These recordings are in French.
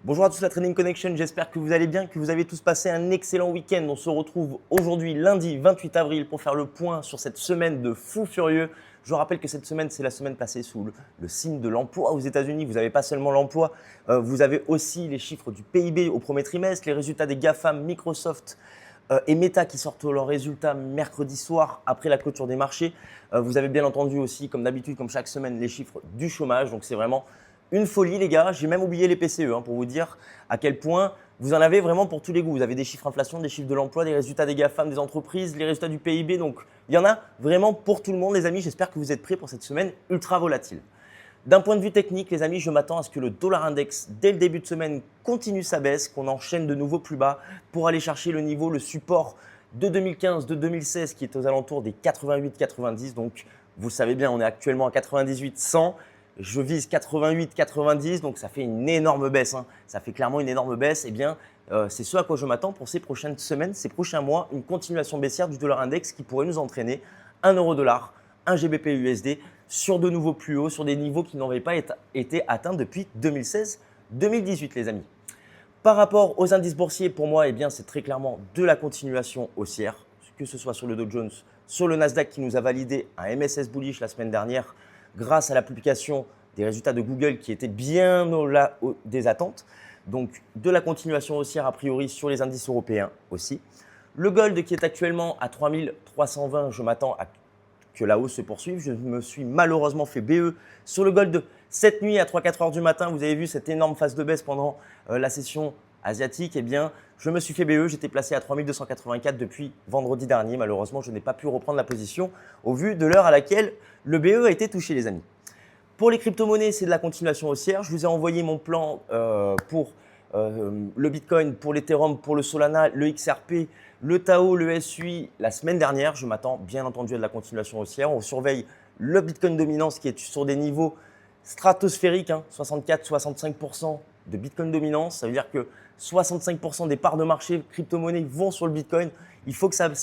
Bonjour à tous la Trading Connection, j'espère que vous allez bien, que vous avez tous passé un excellent week-end. On se retrouve aujourd'hui lundi 28 avril pour faire le point sur cette semaine de fou furieux. Je vous rappelle que cette semaine, c'est la semaine placée sous le signe de l'emploi aux États-Unis. Vous n'avez pas seulement l'emploi, vous avez aussi les chiffres du PIB au premier trimestre, les résultats des GAFAM, Microsoft et Meta qui sortent leurs résultats mercredi soir après la clôture des marchés. Vous avez bien entendu aussi, comme d'habitude, comme chaque semaine, les chiffres du chômage. Donc c'est vraiment une folie, les gars. J'ai même oublié les PCE pour vous dire à quel point vous en avez vraiment pour tous les goûts. Vous avez des chiffres inflation, des chiffres de l'emploi, des résultats des GAFAM, des entreprises, les résultats du PIB. Donc, il y en a vraiment pour tout le monde, les amis. J'espère que vous êtes prêts pour cette semaine ultra volatile. D'un point de vue technique, les amis, je m'attends à ce que le dollar index, dès le début de semaine, continue sa baisse, qu'on enchaîne de nouveau plus bas pour aller chercher le niveau, le support de 2015, de 2016 qui est aux alentours des 88-90. Donc, vous le savez bien, on est actuellement à 98-100. Je vise 88-90, donc ça fait une énorme baisse. Ça fait clairement une énorme baisse. Eh bien, c'est ce à quoi je m'attends pour ces prochaines semaines, ces prochains mois, une continuation baissière du dollar index qui pourrait nous entraîner 1 euro-dollar, 1 GBP USD sur de nouveaux plus hauts, sur des niveaux qui n'avaient pas été atteints depuis 2016-2018, les amis. Par rapport aux indices boursiers, pour moi, eh bien, c'est très clairement de la continuation haussière, que ce soit sur le Dow Jones, sur le Nasdaq qui nous a validé un MSS bullish la semaine dernière grâce à la publication des résultats de Google qui étaient bien au-delà des attentes. Donc, de la continuation haussière a priori sur les indices européens aussi. Le gold qui est actuellement à 3320, je m'attends à que la hausse se poursuive. Je me suis malheureusement fait BE sur le gold cette nuit à 3-4 heures du matin. Vous avez vu cette énorme phase de baisse pendant la session asiatique. Eh bien, je me suis fait BE. J'étais placé à 3284 depuis vendredi dernier. Malheureusement, je n'ai pas pu reprendre la position au vu de l'heure à laquelle le BE a été touché, les amis. Pour les crypto-monnaies, c'est de la continuation haussière. Je vous ai envoyé mon plan pour le Bitcoin, pour l'Ethereum, pour le Solana, le XRP, le Tao, le SUI la semaine dernière. Je m'attends bien entendu à de la continuation haussière. On surveille le Bitcoin dominance qui est sur des niveaux stratosphériques, 64-65% de Bitcoin dominance. Ça veut dire que 65% des parts de marché crypto-monnaies vont sur le Bitcoin. Il faut que ça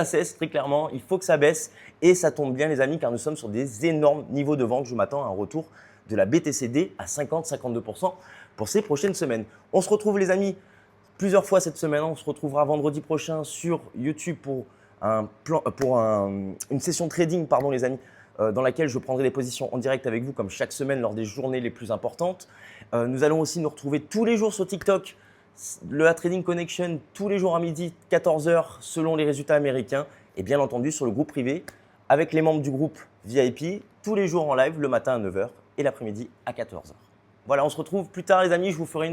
cesse, très clairement. Il faut que ça baisse. Et ça tombe bien, les amis, car nous sommes sur des énormes niveaux de vente. Je m'attends à un retour de la BTCD à 50-52% pour ces prochaines semaines. On se retrouve, les amis, plusieurs fois cette semaine. On se retrouvera vendredi prochain sur YouTube pour une session trading, les amis, dans laquelle je prendrai des positions en direct avec vous comme chaque semaine lors des journées les plus importantes. Nous allons aussi nous retrouver tous les jours sur TikTok, la Trading Connection, tous les jours à midi, 14 h selon les résultats américains. Et bien entendu sur le groupe privé avec les membres du groupe VIP tous les jours en live, le matin à 9 h et l'après-midi à 14 h. Voilà, on se retrouve plus tard, les amis. Je vous ferai une autre